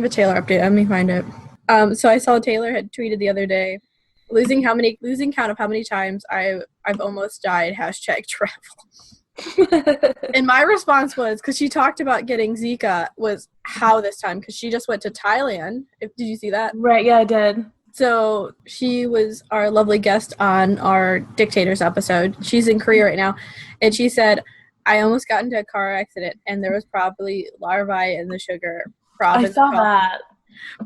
have a Taylor update. Let me find it. So I saw Taylor had tweeted the other day, losing count of how many times I've almost died, #travel. And my response was, because she talked about getting Zika, was how this time? Because she just went to Thailand. Did you see that? Right, yeah, I did. So she was our lovely guest on our Dictators episode. She's in Korea right now. And she said, I almost got into a car accident, and there was probably larvae in the sugar. I saw that.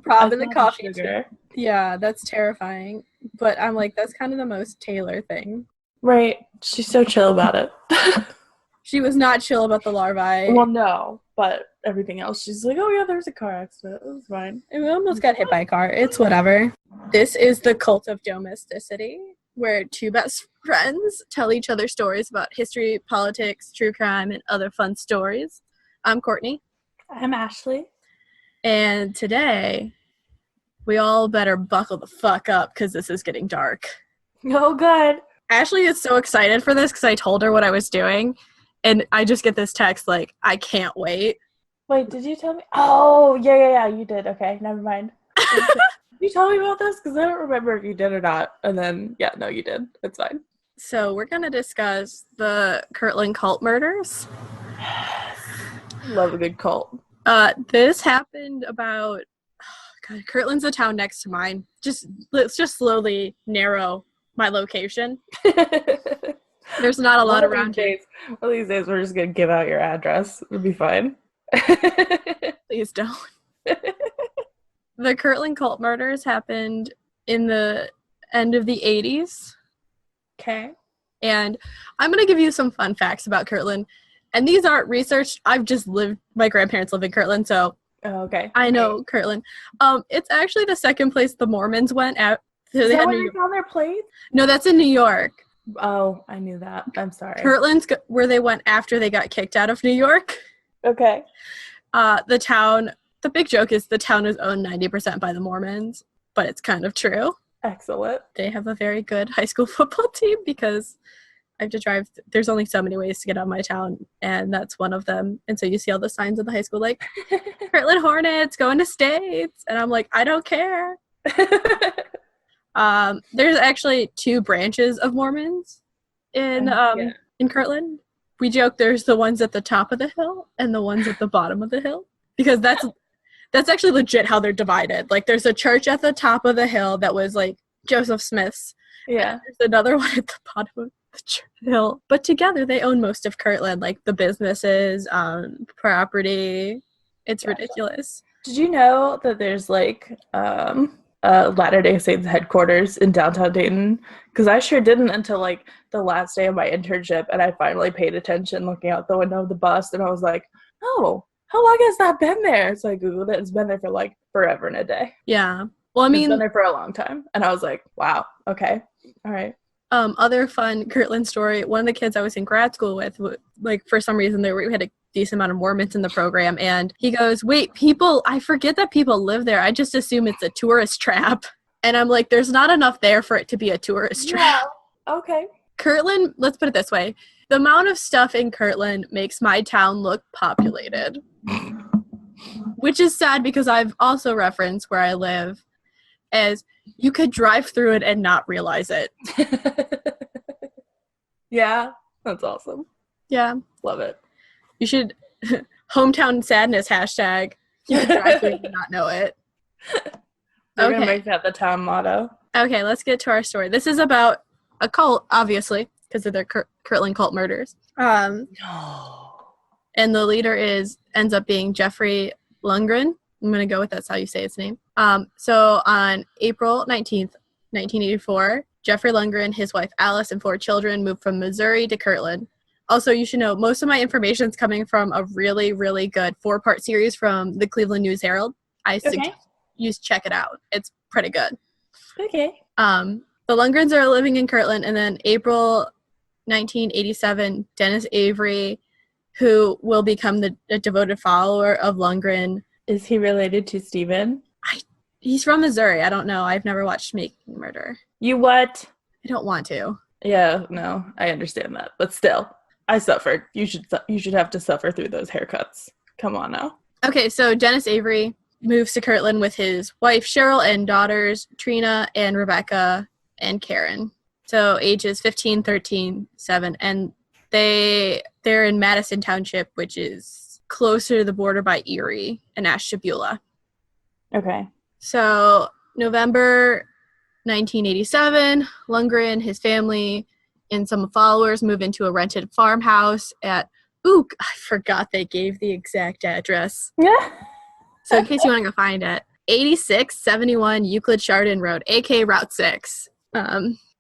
Prob in the coffee. Yeah, that's terrifying. But I'm like, that's kind of the most Taylor thing. Right. She's so chill about it. She was not chill about the larvae. Well, no, but everything else, she's like, oh yeah, there's a car accident. It was fine. We almost got hit by a car. It's whatever. This is the cult of domesticity, where two best friends tell each other stories about history, politics, true crime, and other fun stories. I'm Courtney. I'm Ashley. And today, we all better buckle the fuck up because this is getting dark. Oh, good. Ashley is so excited for this because I told her what I was doing. And I just get this text like, I can't wait. Wait, did you tell me? Oh, yeah, you did. Okay, never mind. Did you tell me about this? Because I don't remember if you did or not. And then, yeah, no, you did. It's fine. So we're going to discuss the Kirtland cult murders. Love a good cult. This happened about, Kirtland's the town next to mine. Let's just slowly narrow my location. There's not a lot around here. One of these days, we're just going to give out your address. It'll be fine. Please don't. The Kirtland cult murders happened in the end of the 80s. Okay. And I'm going to give you some fun facts about Kirtland. And these aren't researched. My grandparents live in Kirtland, so okay. I know Kirtland. It's actually the second place the Mormons went at. Is that when they found their plates? No, that's in New York. Oh, I knew that. I'm sorry. Kirtland's where they went after they got kicked out of New York. Okay. The big joke is the town is owned 90% by the Mormons, but it's kind of true. Excellent. They have a very good high school football team because I have to drive. There's only so many ways to get out of my town, and that's one of them. And so you see all the signs in the high school like, Kirtland Hornets going to states. And I'm like, I don't care. There's actually 2 branches of Mormons in Kirtland. We joke there's the ones at the top of the hill and the ones at the bottom of the hill, because that's actually legit how they're divided. Like, there's a church at the top of the hill that was like Joseph Smith's. Yeah. There's another one at the bottom of the hill. But together they own most of Kirtland, like the businesses, property. It's ridiculous. Did you know that there's like Latter-day Saints headquarters in downtown Dayton? Because I sure didn't until like the last day of my internship, and I finally paid attention looking out the window of the bus, and I was like, oh, how long has that been there? So I googled it. It's been there for like forever and a day. Yeah. Well, I mean, it's been there for a long time, and I was like, wow, okay, all right. Other fun Kirtland story, one of the kids I was in grad school with, like, for some reason we had a decent amount of Mormons in the program, and he goes, wait, I forget that people live there. I just assume it's a tourist trap. And I'm like, there's not enough there for it to be a tourist trap. Yeah. Okay. Kirtland, let's put it this way. The amount of stuff in Kirtland makes my town look populated. Which is sad because I've also referenced where I live as you could drive through it and not realize it. Yeah, that's awesome. Yeah. Love it. You should, hometown sadness hashtag. You could drive through and not know it. We're going to make that the town motto. Okay, let's get to our story. This is about a cult, obviously, because of their Kirtland cult murders. No. And the leader ends up being Jeffrey Lundgren. I'm going to go with that's how you say his name. So on April 19th, 1984, Jeffrey Lundgren, his wife Alice, and 4 children moved from Missouri to Kirtland. Also, you should know, most of my information is coming from a really, really good 4-part series from the Cleveland News Herald. I suggest you check it out. It's pretty good. Okay. The Lundgrens are living in Kirtland, and then April 1987, Dennis Avery, who will become a devoted follower of Lundgren. Is he related to Steven? He's from Missouri. I don't know. I've never watched Making Murder. You what? I don't want to. Yeah, no, I understand that. But still, I suffered. You should have to suffer through those haircuts. Come on now. Okay, so Dennis Avery, moves to Kirtland with his wife Cheryl and daughters Trina and Rebecca and Karen. So ages 15, 13, 7, and they're in Madison Township, which is closer to the border by Erie and Ashtabula. Okay. So November 1987, Lundgren, his family, and some followers move into a rented farmhouse at, I forgot they gave the exact address. Yeah. So in case you want to go find it, 8671 Euclid-Chardon Road, aka Route 6.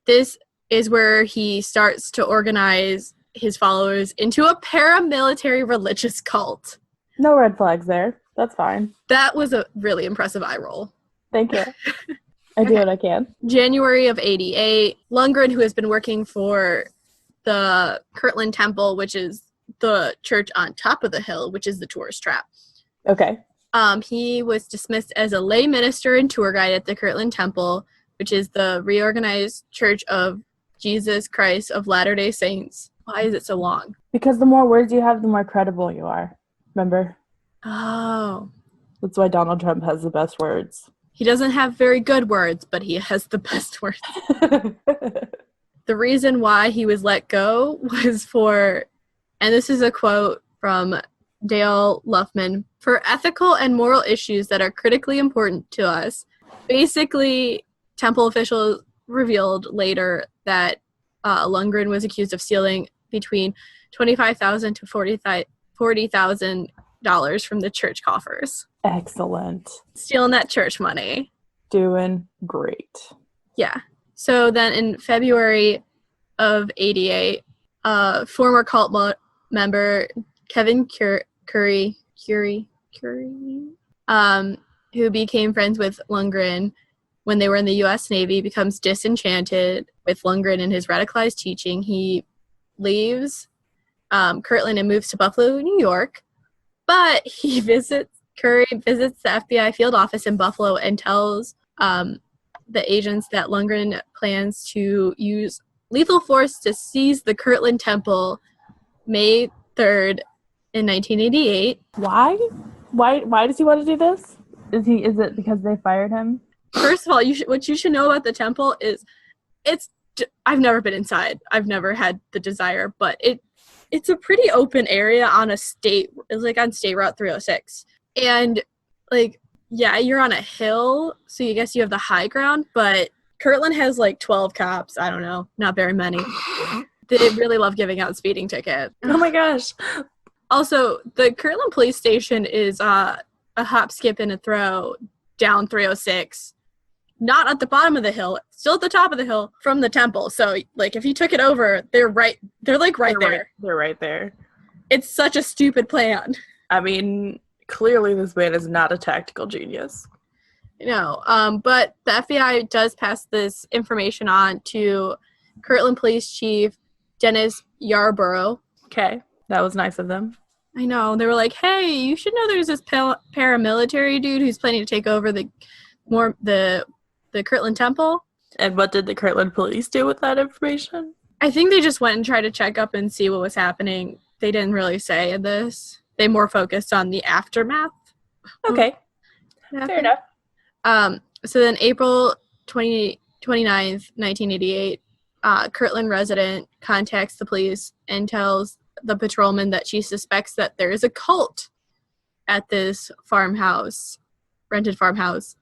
This is where he starts to organize his followers into a paramilitary religious cult. No red flags there. That's fine. That was a really impressive eye roll. Thank you. I do what I can. January of 88, Lundgren, who has been working for the Kirtland Temple, which is the church on top of the hill, which is the tourist trap. Okay. He was dismissed as a lay minister and tour guide at the Kirtland Temple, which is the reorganized Church of Jesus Christ of Latter-day Saints. Why is it so long? Because the more words you have, the more credible you are. Remember? Oh. That's why Donald Trump has the best words. He doesn't have very good words, but he has the best words. The reason why he was let go was for, and this is a quote from Dale Luffman, for ethical and moral issues that are critically important to us. Basically, temple officials revealed later that Lundgren was accused of stealing between $25,000 to $40,000 from the church coffers. Excellent. Stealing that church money. Doing great. Yeah. So then in February of 88, former cult member Kevin Curry, who became friends with Lundgren when they were in the U.S. Navy, becomes disenchanted with Lundgren and his radicalized teaching. He leaves Kirtland and moves to Buffalo, New York, but Curry visits the FBI field office in Buffalo and tells the agents that Lundgren plans to use lethal force to seize the Kirtland Temple May 3rd in 1988. Why? Why does he want to do this? Is it because they fired him? First of all, what you should know about the temple is I've never been inside. I've never had the desire, but it's a pretty open area it's like on State Route 306. And like, yeah, you're on a hill, so you guess you have the high ground, but Kirtland has like 12 cops. I don't know, not very many. They really love giving out speeding tickets. Oh my gosh. Also, the Kirtland police station is a hop, skip, and a throw down 306. Not at the bottom of the hill, still at the top of the hill from the temple. So, like, if you took it over, they're right there. They're right there. It's such a stupid plan. I mean, clearly this man is not a tactical genius. No, but the FBI does pass this information on to Kirtland Police Chief Dennis Yarborough. Okay, that was nice of them. I know. They were like, hey, you should know there's this paramilitary dude who's planning to take over the Kirtland Temple. And what did the Kirtland police do with that information? I think they just went and tried to check up and see what was happening. They didn't really say in this. They more focused on the aftermath. Okay. Fair enough. So then April 29th, 1988, Kirtland resident contacts the police and tells the patrolman that she suspects that there is a cult at this rented farmhouse.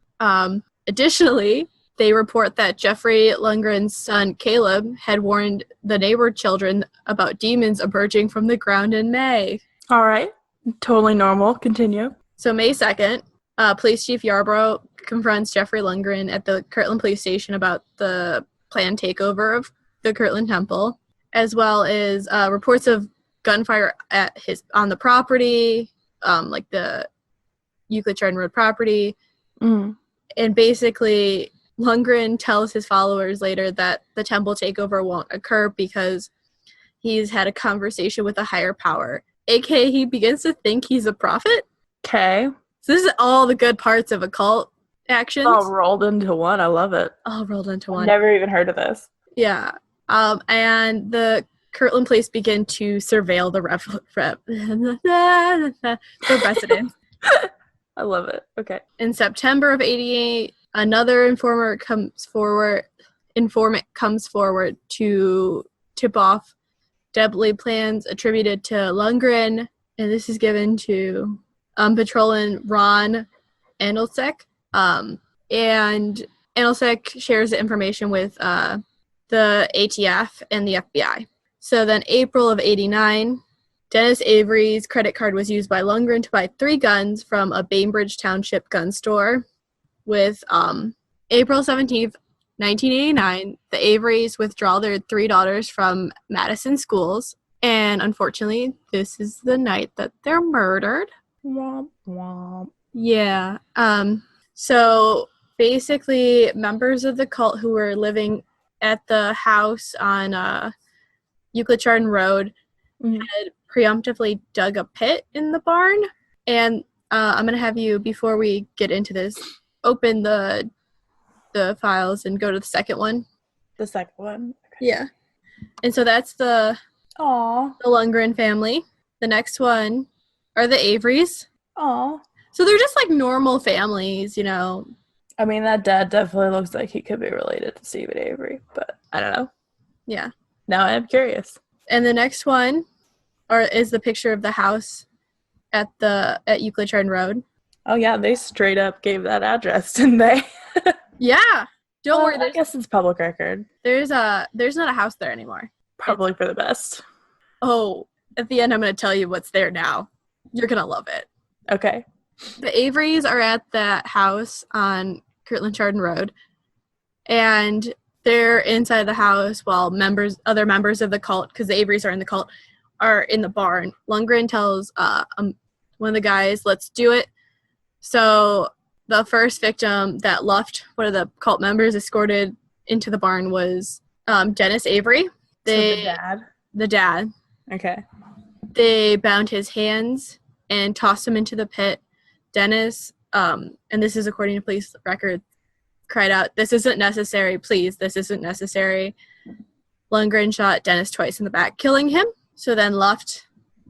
Additionally, they report that Jeffrey Lundgren's son, Caleb, had warned the neighbor children about demons emerging from the ground in May. All right. Totally normal. Continue. So May 2nd, Police Chief Yarborough confronts Jeffrey Lundgren at the Kirtland Police Station about the planned takeover of the Kirtland Temple, as well as reports of gunfire on the property, like the Euclid-Chardon Road property. Mm. And basically, Lundgren tells his followers later that the temple takeover won't occur because he's had a conversation with a higher power. AKA, he begins to think he's a prophet. Okay. So this is all the good parts of occult actions. All rolled into one. I love it. All rolled into one. Never even heard of this. Yeah. And the Kirtland police begin to surveil the residents. I love it. Okay. In September of 88, another informant comes forward to tip off deadly plans attributed to Lundgren, and this is given to patrolman Ron Andelsick. And Andelsick shares the information with the ATF and the FBI. So then April of 89, Dennis Avery's credit card was used by Lundgren to buy 3 guns from a Bainbridge Township gun store. With April 17th, 1989, the Averys withdraw their 3 daughters from Madison schools. And unfortunately, this is the night that they're murdered. Womp womp. Yeah. So basically, members of the cult who were living at the house on Euclid-Chardon Road had preemptively dug a pit in the barn. And I'm going to have you, before we get into this, open the files and go to the second one. The second one? Okay. Yeah. And so that's the Lundgren family. The next one are the Averys. Aw. So they're just like normal families, you know. I mean, that dad definitely looks like he could be related to Stephen Avery, but I don't know. Yeah. Now I am curious. And the next one is the picture of the house at Euclid-Chardon Road. Oh yeah, they straight up gave that address, didn't they? Yeah. Don't worry. I guess it's public record. There's not a house there anymore. Probably for the best. Oh, at the end I'm going to tell you what's there now. You're going to love it. Okay. The Averys are at that house on Kirtland-Chardon Road, and they're inside the house while other members of the cult, because the Averys are in the cult, are in the barn. Lundgren tells one of the guys, let's do it. So the first victim that Luff, one of the cult members, escorted into the barn was Dennis Avery. The dad? The dad. Okay. They bound his hands and tossed him into the pit. Dennis, and this is according to police records, cried out, "This isn't necessary, please, this isn't necessary." Lundgren shot Dennis twice in the back, killing him. So then Luff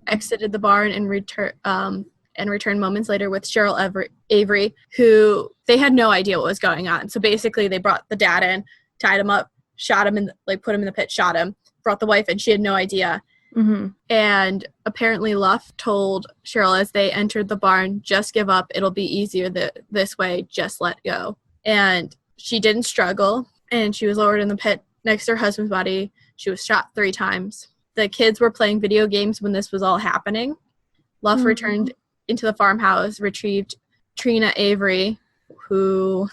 exited the barn and returned moments later with Cheryl Avery, who they had no idea what was going on. So basically they brought the dad in, tied him up, shot him, and put him in the pit, shot him, brought the wife in, she had no idea. Mm-hmm. And apparently Luff told Cheryl as they entered the barn, just give up, it'll be easier this way, just let go. And she didn't struggle, and she was lowered in the pit next to her husband's body. She was shot 3 times. The kids were playing video games when this was all happening. Luff returned into the farmhouse, retrieved Trina Avery, who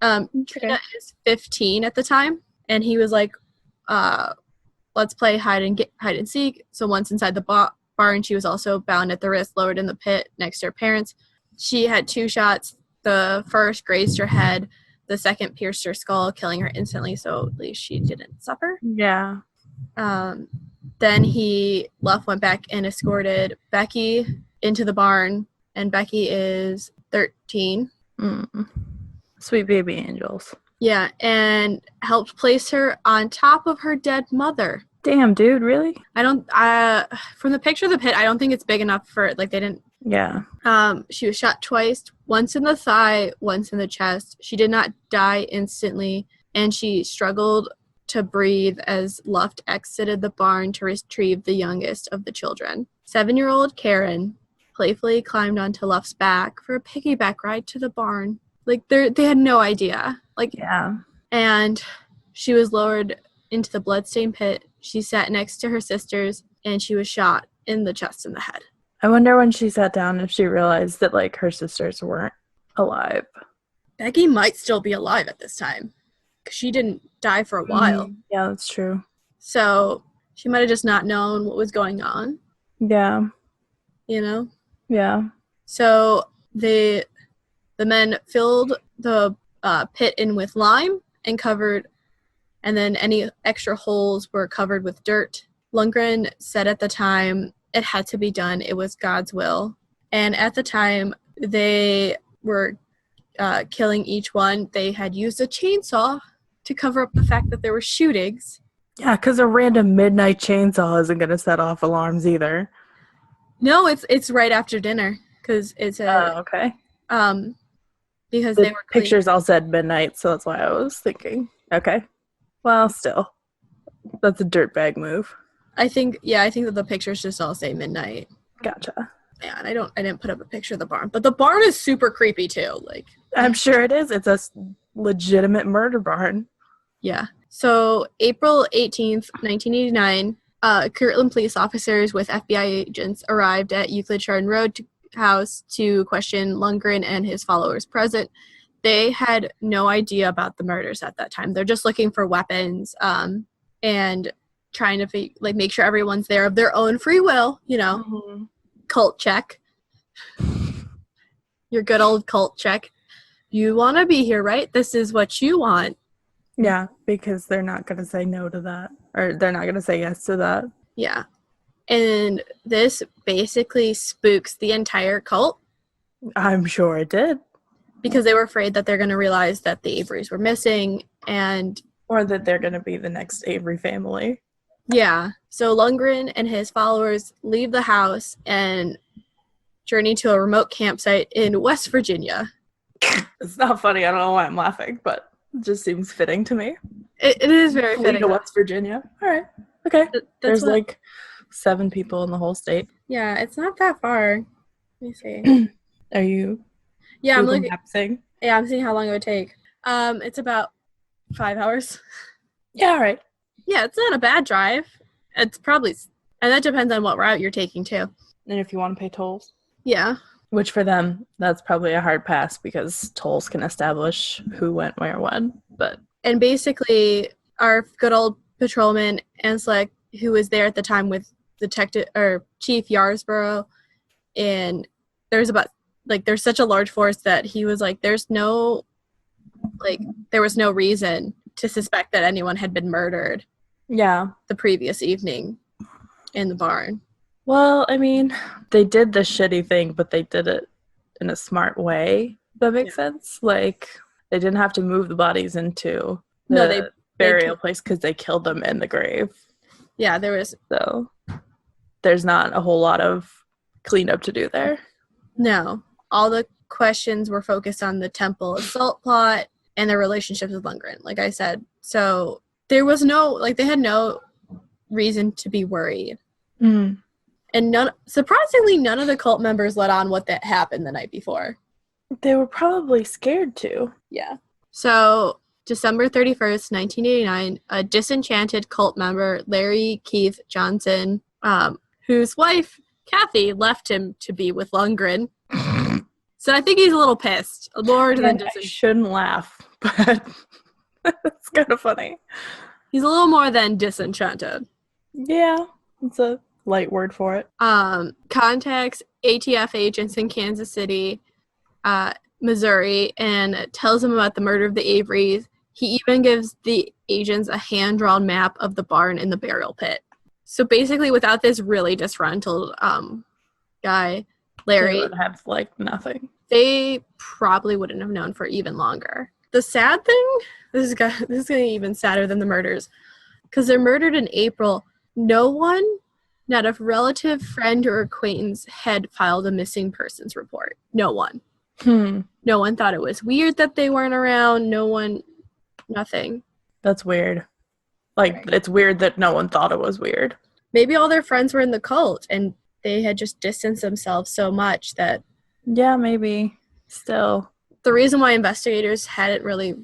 Trina is 15 at the time, and he was like, let's play hide and seek. So once inside the barn, she was also bound at the wrist, lowered in the pit next to her parents. She had 2 shots. The first grazed her head. The second pierced her skull, killing her instantly, so at least she didn't suffer. Yeah. Then Luff went back and escorted Becky into the barn, and Becky is 13. Sweet baby angels. Yeah, and helped place her on top of her dead mother. Damn, dude, really? From the picture of the pit, I don't think it's big enough for, they didn't. Yeah. She was shot twice, once in the thigh, once in the chest. She did not die instantly, and she struggled to breathe as Luff exited the barn to retrieve the youngest of the children. 7-year-old Karen playfully climbed onto Luff's back for a piggyback ride to the barn. They had no idea. Yeah. And she was lowered into the bloodstained pit. She sat next to her sisters, and she was shot in the chest and the head. I wonder when she sat down if she realized that, her sisters weren't alive. Becky might still be alive at this time, because she didn't die for a while. Yeah, that's true. So she might have just not known what was going on. Yeah. You know? Yeah. So the men filled the pit in with lime and then any extra holes were covered with dirt. Lundgren said at the time it had to be done. It was God's will. And at the time they were killing each one, they had used a chainsaw to cover up the fact that there were shootings. Yeah, because a random midnight chainsaw isn't going to set off alarms either. No, it's right after dinner, because it's okay. because The they were clean. pictures all said midnight, so that's why I was thinking. Okay. Well, still. That's a dirtbag move. I think that the pictures just all say midnight. Gotcha. Yeah, and I didn't put up a picture of the barn, but the barn is super creepy too. Like, I'm sure it is. It's a legitimate murder barn. yeah. So April 18th, 1989, Kirtland police officers with FBI agents arrived at Euclid-Chardon Road house to question Lundgren and his followers present. They had no idea about the murders at that time. They're just looking for weapons and trying to make sure everyone's there of their own free will, Mm-hmm. Cult check. Your good old cult check. You want to be here, right? This is what you want. Yeah, because they're not going to say no to that. Or they're not going to say yes to that. Yeah. And this basically spooks the entire cult. I'm sure it did. Because they were afraid that they're going to realize that the Averys were missing or that they're going to be the next Avery family. Yeah. So Lundgren and his followers leave the house and journey to a remote campsite in West Virginia. It's not funny. I don't know why I'm laughing, but it just seems fitting to me. It is very fitting. To West Virginia. All right. Okay. There's 7 people in the whole state. Yeah, it's not that far. Let me see. Are you? Yeah, I'm looking. Yeah, I'm seeing how long it would take. It's about 5 hours. Yeah, all right. Yeah, it's not a bad drive. It's probably, and that depends on what route you're taking too. And if you want to pay tolls. Yeah. Which for them, that's probably a hard pass because tolls can establish who went where when. And basically, our good old patrolman Anslick, who was there at the time with Chief Yarsborough, and there's such a large force that he was like, there was no reason to suspect that anyone had been murdered. Yeah. The previous evening in the barn. Well, I mean, they did the shitty thing, but they did it in a smart way. That makes sense. Like, they didn't have to move the bodies into the burial place because they killed them in the grave. Yeah, So, there's not a whole lot of cleanup to do there. No. All the questions were focused on the temple assault plot and their relationships with Lundgren, like I said. So, there was they had no reason to be worried. Mm. And surprisingly, none of the cult members let on what that happened the night before. They were probably scared to. Yeah. So, December 31st, 1989, a disenchanted cult member, Larry Keith Johnson, whose wife, Kathy, left him to be with Lundgren. So I think he's a little pissed. More than I shouldn't laugh, but it's kind of funny. He's a little more than disenchanted. Yeah, it's a light word for it. Contacts ATF agents in Kansas City, Missouri, and tells them about the murder of the Averys. He even gives the agents a hand-drawn map of the barn and the burial pit. So basically, without this really disgruntled guy, Larry, they would have nothing. They probably wouldn't have known for even longer. The sad thing, this is going to be even sadder than the murders, because they're murdered in April. No one, not a relative, friend, or acquaintance, had filed a missing persons report. No one. No one thought it was weird that they weren't around. No one, nothing. That's weird. Right. It's weird that no one thought it was weird. Maybe all their friends were in the cult, and they had just distanced themselves so much that... Yeah, maybe. Still. The reason why investigators hadn't really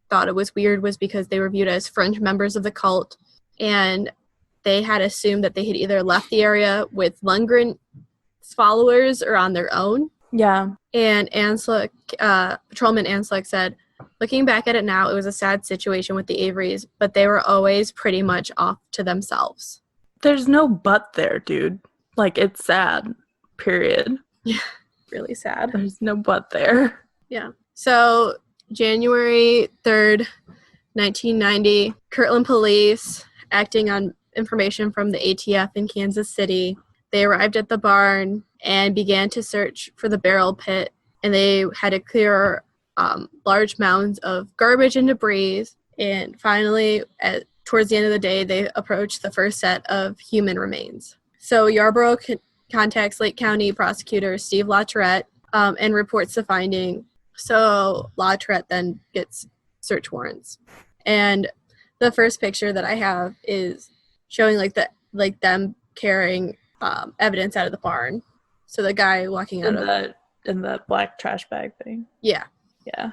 thought it was weird was because they were viewed as fringe members of the cult, and they had assumed that they had either left the area with Lundgren's followers or on their own. Yeah. And Anslick, Patrolman Anslick said, looking back at it now, it was a sad situation with the Averys, but they were always pretty much off to themselves. There's no but there, dude. It's sad. Period. Yeah. Really sad. There's no but there. Yeah. So, January 3rd, 1990, Kirtland police, acting on information from the ATF in Kansas City, they arrived at the barn and began to search for the burial pit, and they had to clear large mounds of garbage and debris, and finally, towards the end of the day, they approached the first set of human remains. So Yarborough contacts Lake County Prosecutor Steve LaTourette, and reports the finding. So La Tourette then gets search warrants. And the first picture that I have is showing them carrying evidence out of the barn. So the guy walking out in the black trash bag thing. Yeah. Yeah.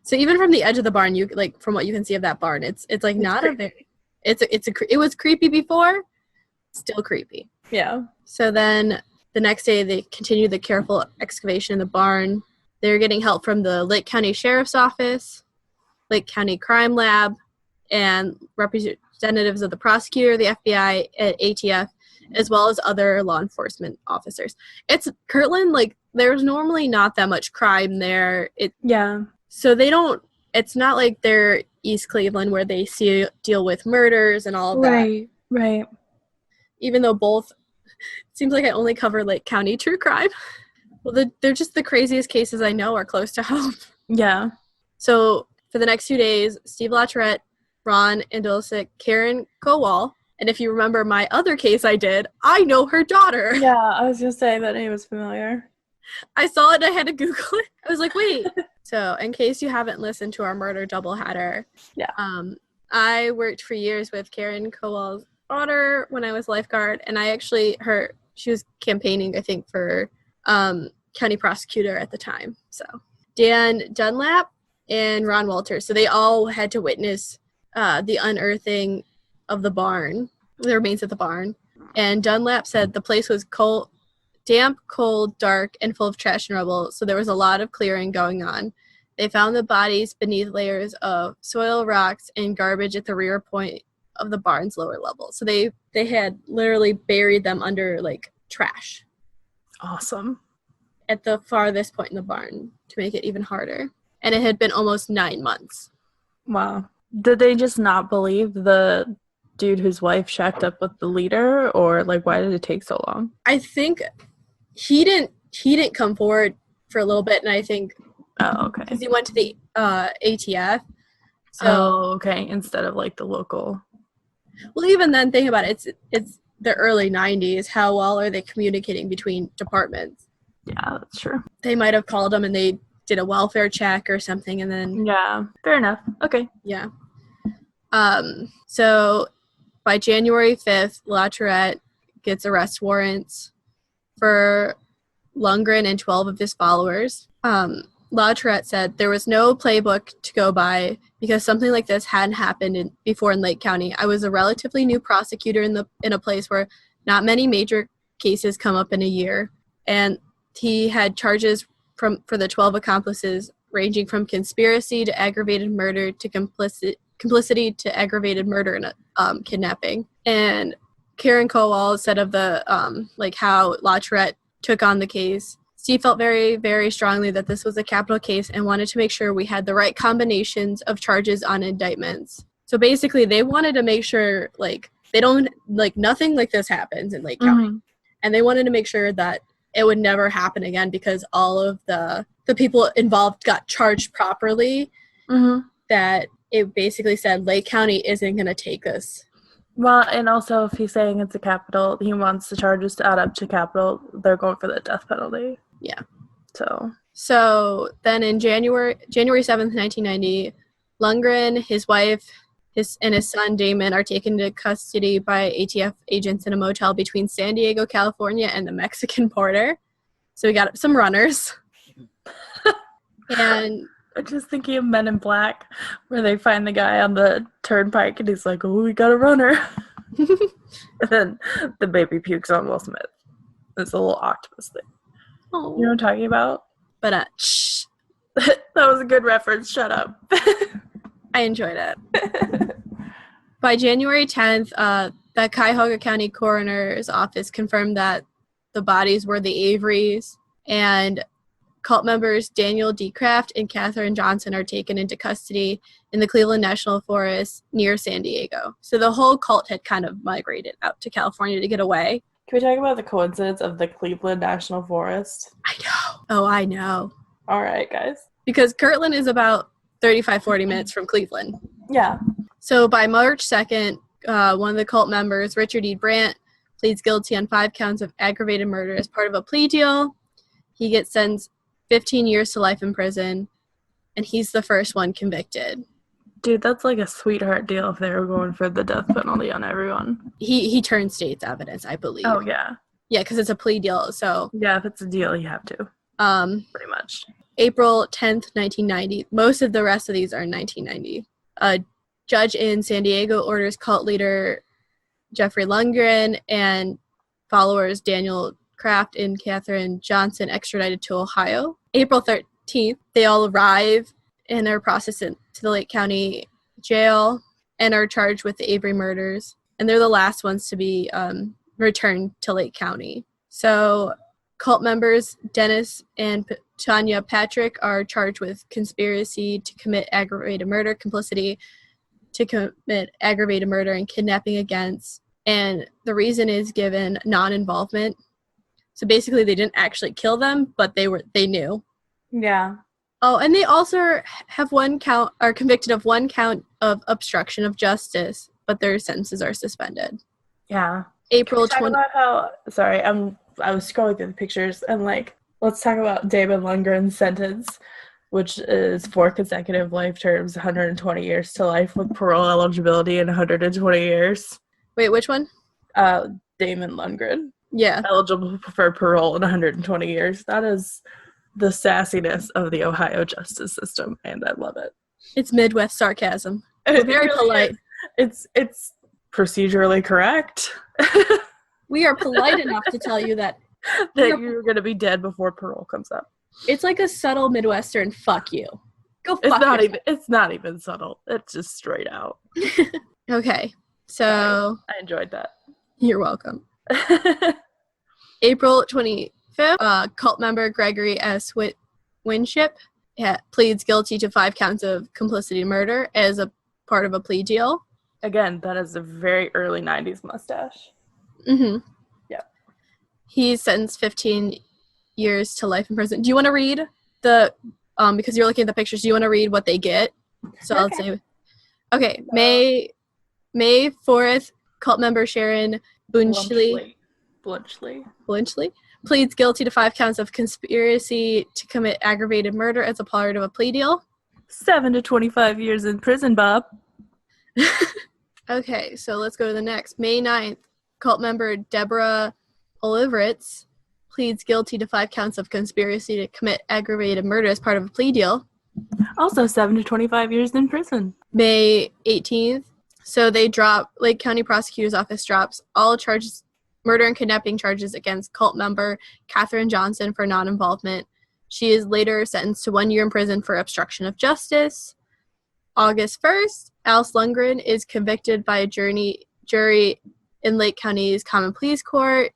So even from the edge of the barn, you from what you can see of that barn, it's like not creepy. It was creepy before, still creepy. Yeah. So then the next day they continued the careful excavation in the barn. They were getting help from the Lake County Sheriff's Office, Lake County Crime Lab, and representatives of the prosecutor, the FBI, ATF, as well as other law enforcement officers. It's Kirtland, there's normally not that much crime there. So they don't, it's not like they're East Cleveland where they deal with murders and all of that. Right. Even though both, it seems like I only cover Lake County true crime. Well, they're just the craziest cases I know are close to home. Yeah. So for the next 2 days, Steve La Tourette, Ron Andolsic, Karen Kowal, and if you remember my other case I did, I know her daughter. Yeah, I was going to say that name was familiar. I saw it and I had to Google it. I was like, wait. So in case you haven't listened to our murder doubleheader, I worked for years with Karen Kowal's daughter when I was lifeguard, and she was campaigning, I think, for county prosecutor at the time. So Dan Dunlap and Ron Walters. So they all had to witness the unearthing of the barn, the remains of the barn. And Dunlap said the place was cold, damp, cold, dark, and full of trash and rubble. So there was a lot of clearing going on. They found the bodies beneath layers of soil, rocks, and garbage at the rear point of the barn's lower level. So they had literally buried them under trash. Awesome. At the farthest point in the barn to make it even harder. And it had been almost 9 months. Wow. Did they just not believe the dude whose wife shacked up with the leader, or why did it take so long? I think he didn't come forward for a little bit, and I think okay, because he went to the ATF. So okay, instead of the local. Well, even then, think about it. It's the early 90s. How well are they communicating between departments? Yeah, that's true. They might have called them and they did a welfare check or something, and then yeah, fair enough. Okay. Yeah. So by January 5th, La Tourette gets arrest warrants for Lundgren and 12 of his followers. La Tourette said there was no playbook to go by because something like this hadn't happened before in Lake County. I was a relatively new prosecutor in a place where not many major cases come up in a year, and he had charges for the 12 accomplices ranging from conspiracy to aggravated murder to complicity to aggravated murder and kidnapping. And Karen Kowal said of the how La Tourette took on the case, Steve felt very, very strongly that this was a capital case and wanted to make sure we had the right combinations of charges on indictments. So basically they wanted to make sure they don't nothing like this happens in Lake County. And they wanted to make sure that it would never happen again because all of the people involved got charged properly. That it basically said Lake County isn't going to take this. Well, and also if he's saying it's a capital, he wants the charges to add up to capital, they're going for the death penalty. Yeah. So then in January 7th, 1990, Lundgren, his wife, and his son Damon are taken into custody by ATF agents in a motel between San Diego, California, and the Mexican border. So we got some runners. And I'm just thinking of Men in Black, where they find the guy on the turnpike and he's like, "Oh, we got a runner." And then the baby pukes on Will Smith. It's a little octopus thing. Oh. You know what I'm talking about? But shh. That was a good reference. Shut up. I enjoyed it. By January 10th, the Cuyahoga County Coroner's Office confirmed that the bodies were the Averys, and cult members Daniel D. Kraft and Kathryn Johnson are taken into custody in the Cleveland National Forest near San Diego. So the whole cult had kind of migrated out to California to get away. Can we talk about the coincidence of the Cleveland National Forest? I know. Oh, I know. All right, guys. Because Kirtland is about 35-40 minutes from Cleveland. Yeah. So by March 2nd, one of the cult members, Richard E. Brandt, pleads guilty on 5 counts of aggravated murder as part of a plea deal. He gets sentenced 15 years to life in prison, and he's the first one convicted. Dude, that's like a sweetheart deal if they were going for the death penalty on everyone. He turned state's evidence, I believe. Oh, yeah. Yeah, because it's a plea deal, so... Yeah, if it's a deal, you have to. Pretty much. April 10th, 1990. Most of the rest of these are in 1990. A judge in San Diego orders cult leader Jeffrey Lundgren and followers Daniel Kraft and Kathryn Johnson extradited to Ohio. April 13th, they all arrive and are processed to the Lake County jail and are charged with the Avery murders. And they're the last ones to be returned to Lake County. So cult members Dennis and Tanya Patrick are charged with conspiracy to commit aggravated murder, complicity to commit aggravated murder, and kidnapping against. And the reason is given non-involvement. So basically they didn't actually kill them, but they knew. Yeah. Oh, and they also are convicted of one count of obstruction of justice, but their sentences are suspended. Yeah. April 20. I was scrolling through the pictures and let's talk about David Lundgren's sentence, which is 4 consecutive life terms, 120 years to life with parole eligibility and 120 years. Wait, which one? Damon Lundgren. Yeah. Eligible for parole in 120 years. That is the sassiness of the Ohio justice system, and I love it. It's Midwest sarcasm. We're very polite. It's procedurally correct. We are polite enough to tell you that you're going to be dead before parole comes up. It's like a subtle Midwestern fuck you. Go fuck yourself. It's not even subtle. It's just straight out. Okay. So I enjoyed that. You're welcome. April 25th, cult member Gregory S. Winship pleads guilty to 5 counts of complicity murder as a part of a plea deal. Again, that is a very early 90s mustache. Mm-hmm. Yeah. He's sentenced 15 years to life in prison. Do you want to read because you're looking at the pictures, do you want to read what they get? So okay. I'll say, okay, May 4th, cult member Sharon Bluntschly pleads guilty to 5 counts of conspiracy to commit aggravated murder as a part of a plea deal. 7 to 25 years in prison, Bob. Okay, so let's go to the next. May 9th, cult member Deborah Olivarez pleads guilty to 5 counts of conspiracy to commit aggravated murder as part of a plea deal. Also 7 to 25 years in prison. May 18th, so Lake County Prosecutor's Office drops all charges, murder and kidnapping charges against cult member Kathryn Johnson for non-involvement. She is later sentenced to 1 year in prison for obstruction of justice. August 1st, Alice Lundgren is convicted by a jury in Lake County's Common Pleas Court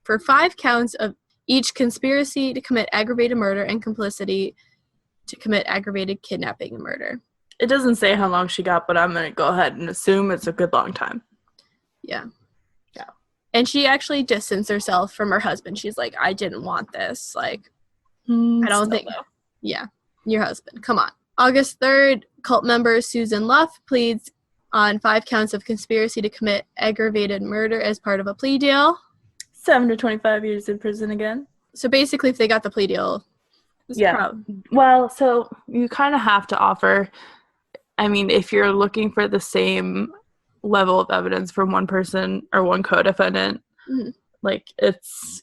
for 5 counts of each conspiracy to commit aggravated murder and complicity to commit aggravated kidnapping and murder. It doesn't say how long she got, but I'm going to go ahead and assume it's a good long time. Yeah. Yeah. And she actually distanced herself from her husband. She's like, I didn't want this. Like, I don't think. Though. Yeah. Your husband. Come on. August 3rd, cult member Susan Luff pleads on 5 counts of conspiracy to commit aggravated murder as part of a plea deal. 7 to 25 years in prison again. So basically, if they got the plea deal, yeah. Well, so you kind of have to offer, I mean, if you're looking for the same level of evidence from one person or one co-defendant, like it's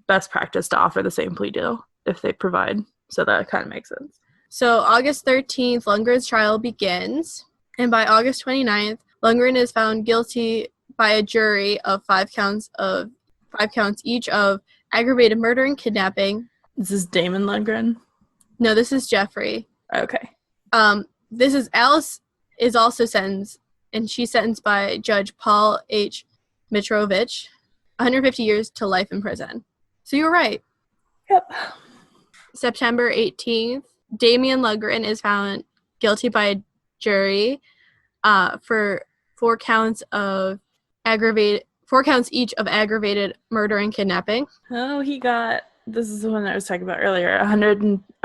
best practice to offer the same plea deal if they provide. So that kind of makes sense. So August 13th, Lundgren's trial begins. And by August 29th, Lundgren is found guilty by a jury of 5 counts each of aggravated murder and kidnapping. This is Damon Lundgren? No, this is Jeffrey. Okay. This is Alice is also sentenced, and she's sentenced by Judge Paul H. Mitrovich, 150 years to life in prison. So you were right. Yep. September 18th, Damian Lundgren is found guilty by a jury for 4 counts each of aggravated murder and kidnapping. Oh, this is the one I was talking about earlier,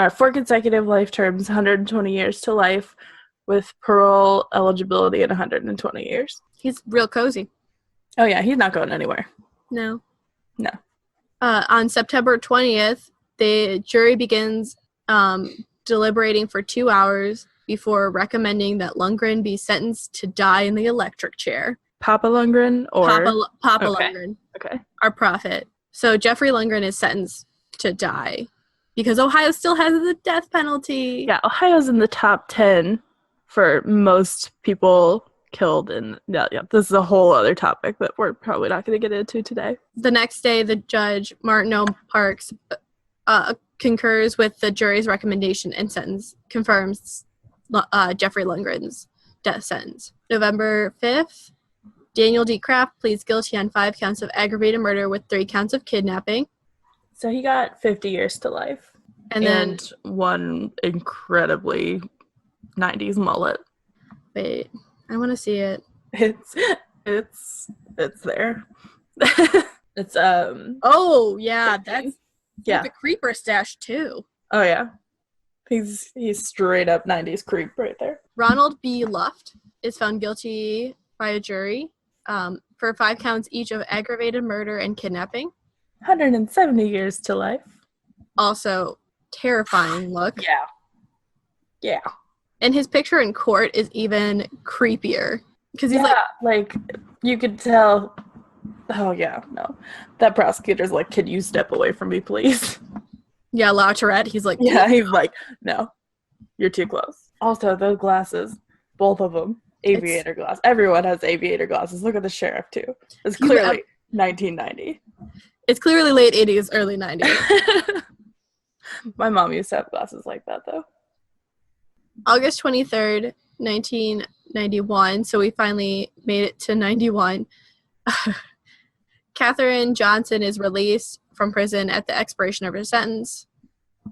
4 consecutive life terms, 120 years to life with parole eligibility in 120 years. He's real cozy. Oh, yeah, he's not going anywhere. No. No. On September 20th, The jury begins deliberating for 2 hours before recommending that Lundgren be sentenced to die in the electric chair. Papa Lundgren or Papa okay. Lundgren. Okay. Our prophet. So Jeffrey Lundgren is sentenced to die because Ohio still has the death penalty. Yeah, Ohio's in the top 10 for most people killed in yeah, this is a whole other topic that we're probably not going to get into today. The next day, the judge, Martin O. Parks, concurs with the jury's recommendation and confirms Jeffrey Lundgren's death sentence. November 5th, Daniel D. Kraft pleads guilty on 5 counts of aggravated murder with 3 counts of kidnapping. So he got 50 years to life. And then one incredibly 90s mullet. Wait, I want to see it. It's there. It's Oh yeah, that's yeah. the creeper stash too. Oh yeah. He's straight up 90s creep right there. Ronald B. Luff is found guilty by a jury for 5 counts each of aggravated murder and kidnapping. 170 years to life. Also, terrifying look. Yeah. Yeah. And his picture in court is even creepier. Because he's like, you could tell. Oh, yeah, no. That prosecutor's like, can you step away from me, please? Yeah, Tourette, he's like, yeah, he's like, no, you're too close. Also, those glasses, both of them, aviator glass. Everyone has aviator glasses. Look at the sheriff, too. It's clearly 1990. It's clearly late 80s, early 90s. My mom used to have glasses like that, though. August 23rd, 1991, so we finally made it to 91. Kathryn Johnson is released from prison at the expiration of her sentence.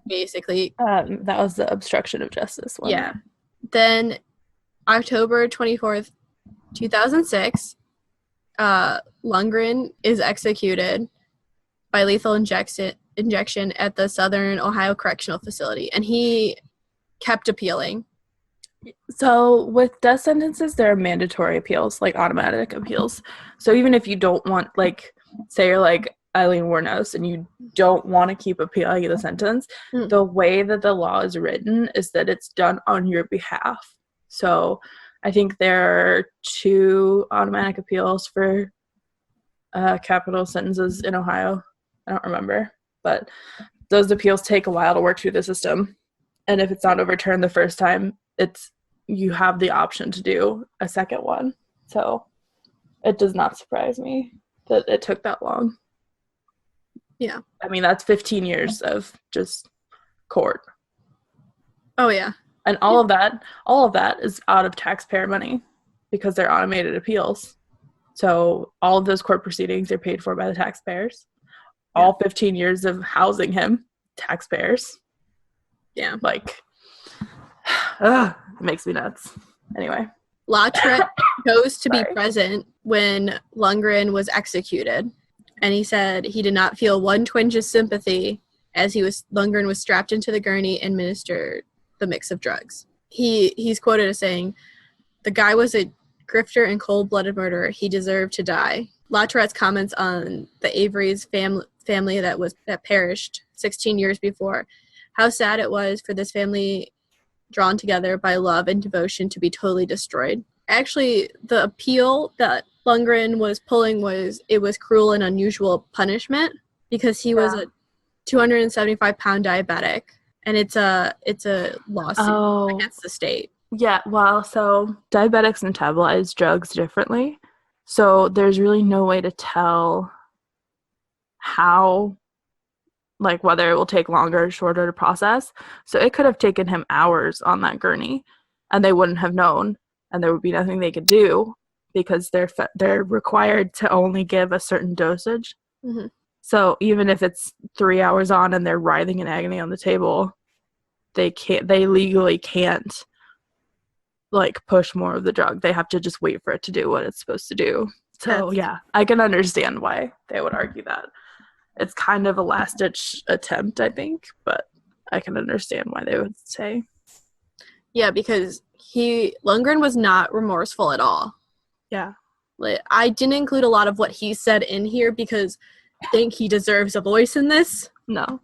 Basically. That was the obstruction of justice one. Yeah. Then, October 24th, 2006, Lundgren is executed by lethal injection at the Southern Ohio Correctional Facility, and he kept appealing. So with death sentences, there are mandatory appeals, like automatic appeals. So even if you don't want, like, say you're like Eileen Wuornos and you don't want to keep appealing the sentence, the way that the law is written is that it's done on your behalf. So I think there are 2 automatic appeals for capital sentences in Ohio. I don't remember, but those appeals take a while to work through the system. And if it's not overturned the first time, you have the option to do a second one. So it does not surprise me that it took that long. Yeah. I mean, that's 15 years of just court. Oh, yeah. And all of that is out of taxpayer money because they're automated appeals. So all of those court proceedings are paid for by the taxpayers. Yeah. All 15 years of housing him, taxpayers. Yeah. Like, it makes me nuts. Anyway. Lautrec chose to be present when Lundgren was executed. And he said he did not feel one twinge of sympathy as Lundgren was strapped into the gurney and administered the mix of drugs. He's quoted as saying, "The guy was a grifter and cold-blooded murderer. He deserved to die." Lautrec's comments on the Averys family that perished 16 years before, how sad it was for this family drawn together by love and devotion to be totally destroyed. Actually, the appeal that Lundgren was pulling was cruel and unusual punishment because he was a 275-pound diabetic, and it's a lawsuit against the state. Yeah, well, so diabetics metabolize drugs differently, so there's really no way to tell how, like, whether it will take longer or shorter to process. So it could have taken him hours on that gurney, and they wouldn't have known, and there would be nothing they could do because they're required to only give a certain dosage. Mm-hmm. So even if it's 3 hours on and they're writhing in agony on the table, they legally can't, like, push more of the drug. They have to just wait for it to do what it's supposed to do. So yeah, I can understand why they would argue that. It's kind of a last-ditch attempt, I think, but I can understand why they would say. Yeah, because Lundgren was not remorseful at all. Yeah. I didn't include a lot of what he said in here because I think he deserves a voice in this. No.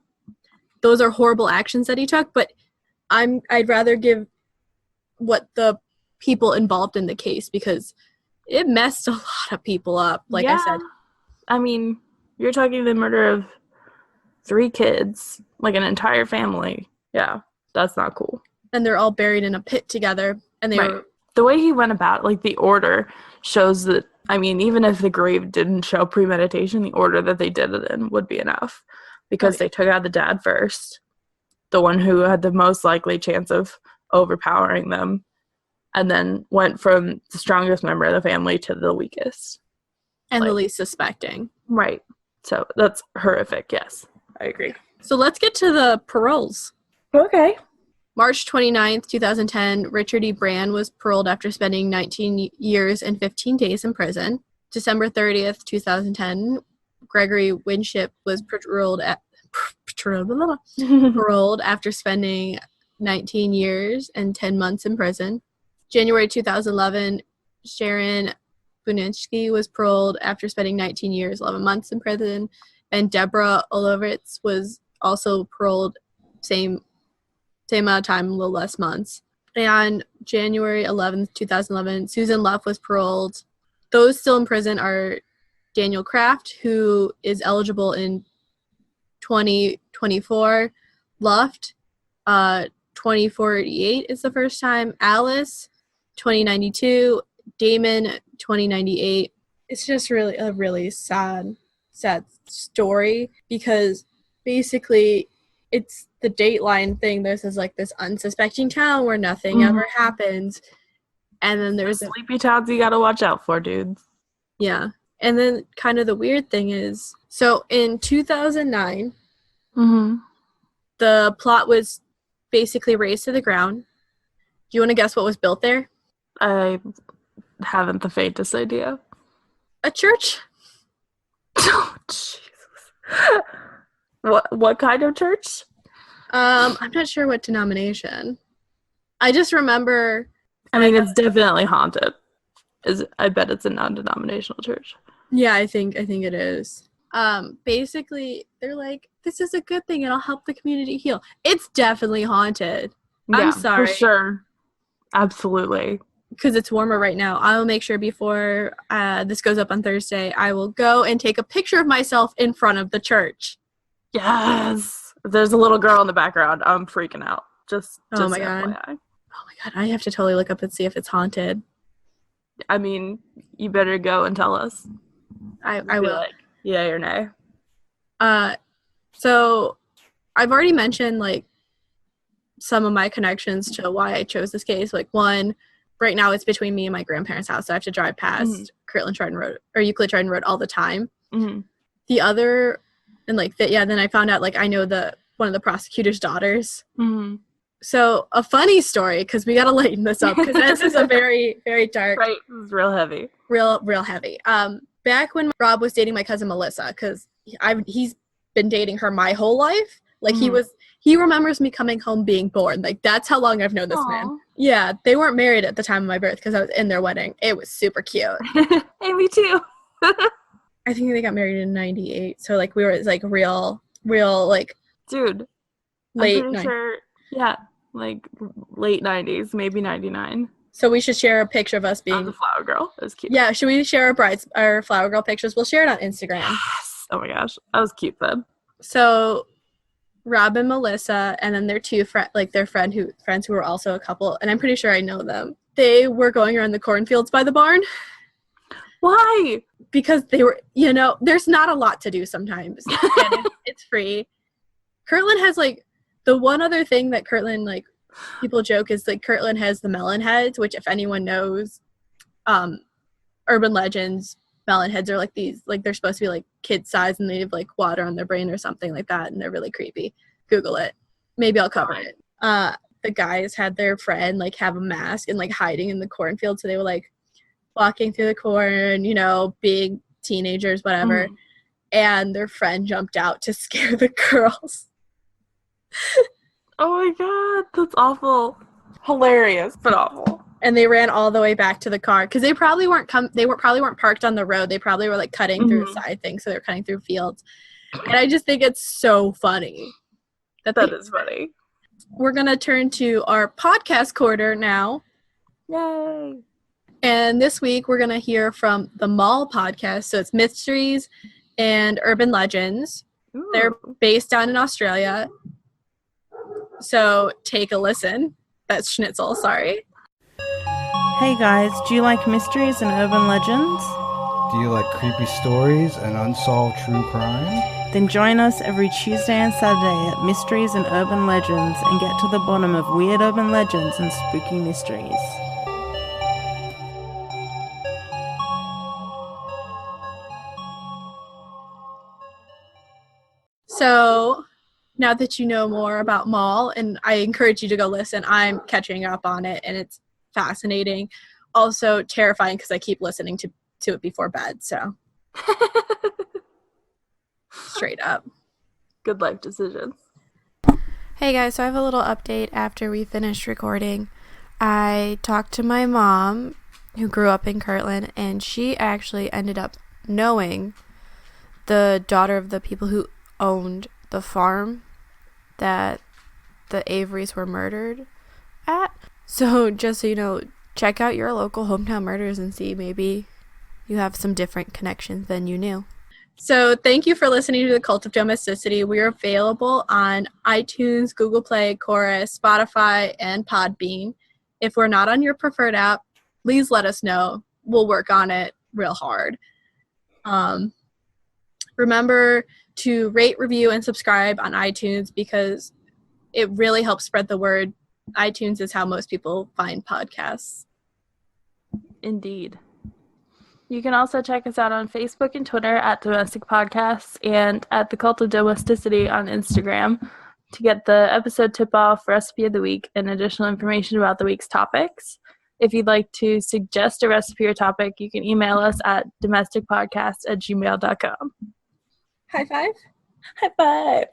those are horrible actions that he took, but I'd rather give what the people involved in the case, because it messed a lot of people up, like I said. I mean, you're talking the murder of 3 kids, like an entire family. Yeah, that's not cool. And they're all buried in a pit together, and they were... The way he went about, like, the order shows that, I mean, even if the grave didn't show premeditation, the order that they did it in would be enough, because they took out the dad first, the one who had the most likely chance of overpowering them, and then went from the strongest member of the family to the weakest. And the least suspecting. Right. So that's horrific, yes. I agree. So let's get to the paroles. Okay. March 29th, 2010, Richard E. Brand was paroled after spending 19 years and 15 days in prison. December 30th, 2010, Gregory Winship was paroled after spending 19 years and 10 months in prison. January 2011, Sharon Bluntschly was paroled after spending 19 years, 11 months in prison. And Deborah Olivarez was also paroled same amount of time, a little less months. And January 11th, 2011, Susan Luff was paroled. Those still in prison are Daniel Kraft, who is eligible in 2024. Luff, 2048 is the first time. Alice, 2092. Damon, 2098. It's just really a really sad story, because basically it's the Dateline thing. This is like this unsuspecting town where nothing ever happens, and then there's sleepy towns you gotta watch out for, dudes. Yeah. And then kind of the weird thing is, so in 2009, the plot was basically razed to the ground. Do you want to guess what was built there? I haven't the faintest idea. A church. Oh, Jesus. What kind of church? I'm not sure what denomination. I just remember... I mean, it's definitely haunted. I bet it's a non-denominational church. Yeah, I think it is. Basically, they're like, this is a good thing. It'll help the community heal. It's definitely haunted. Yeah, I'm sorry. For sure. Absolutely. Because it's warmer right now. I will make sure before this goes up on Thursday, I will go and take a picture of myself in front of the church. Yes. If there's a little girl in the background, I'm freaking out. Just oh my god. FYI. Oh my god, I have to totally look up and see if it's haunted. I mean, you better go and tell us. I will. Like, yay or nay. So I've already mentioned like some of my connections to why I chose this case. Like one, right now it's between me and my grandparents' house, so I have to drive past Kirtland-Chardon Road or Euclid-Chardon Road all the time. The other, and like that, yeah. Then I found out like I know one of the prosecutor's daughters. So a funny story, because we got to lighten this up, because this is a very, very dark. Right, it was real heavy. Real heavy. Back when Rob was dating my cousin Melissa, because he's been dating her my whole life. Like he remembers me coming home being born. Like that's how long I've known this man. Yeah, they weren't married at the time of my birth because I was in their wedding. It was super cute. Hey, me too. I think they got married in 98. So like we were like real like dude. Late I'm pretty sure, yeah, like late 90s, maybe 99. So we should share a picture of us being the flower girl. It was cute. Yeah, should we share our flower girl pictures? We'll share it on Instagram. Yes. Oh my gosh, that was cute then. So Rob and Melissa, and then their two friends who were also a couple, and I'm pretty sure I know them. They were going around the cornfields by the barn. Why? Because they were, there's not a lot to do sometimes. And it's free. Kirtland has like the one other thing that Kirtland like people joke is like Kirtland has the melon heads, which if anyone knows, urban legends, melon heads are like these, like they're supposed to be like kid size and they have like water on their brain or something like that, and they're really creepy. Google it. Maybe I'll cover it. The guys had their friend like have a mask and like hiding in the cornfield, so they were like walking through the corn, being teenagers, whatever. And their friend jumped out to scare the girls. Oh my god, that's awful. Hilarious, but awful. And they ran all the way back to the car because they probably weren't parked on the road. They probably were like cutting through a side thing, so they're cutting through fields. And I just think it's so funny That is funny. We're going to turn to our podcast quarter now. Yay! And this week we're going to hear from the Mall podcast. So it's Mysteries and Urban Legends. Ooh. They're based down in Australia. So take a listen. That's Schnitzel, sorry. Hey guys, do you like mysteries and urban legends? Do you like creepy stories and unsolved true crime? Then join us every Tuesday and Saturday at Mysteries and Urban Legends and get to the bottom of weird urban legends and spooky mysteries. So now that you know more about Mall, and I encourage you to go listen, I'm catching up on it, and it's fascinating. Also terrifying because I keep listening to it before bed, so straight up. Good life decisions. Hey guys, so I have a little update after we finished recording. I talked to my mom, who grew up in Kirtland, and she actually ended up knowing the daughter of the people who owned the farm that the Averys were murdered at. So just so you know, check out your local hometown murders and see maybe you have some different connections than you knew. So thank you for listening to the Cult of Domesticity. We are available on iTunes, Google Play, Chorus, Spotify, and Podbean. If we're not on your preferred app, please let us know. We'll work on it real hard. Remember to rate, review, and subscribe on iTunes because it really helps spread the word. iTunes is how most people find podcasts. Indeed. You can also check us out on Facebook and Twitter at Domestic Podcasts and at The Cult of Domesticity on Instagram to get the episode tip-off, recipe of the week, and additional information about the week's topics. If you'd like to suggest a recipe or topic, you can email us at domesticpodcast@gmail.com. High five. High five.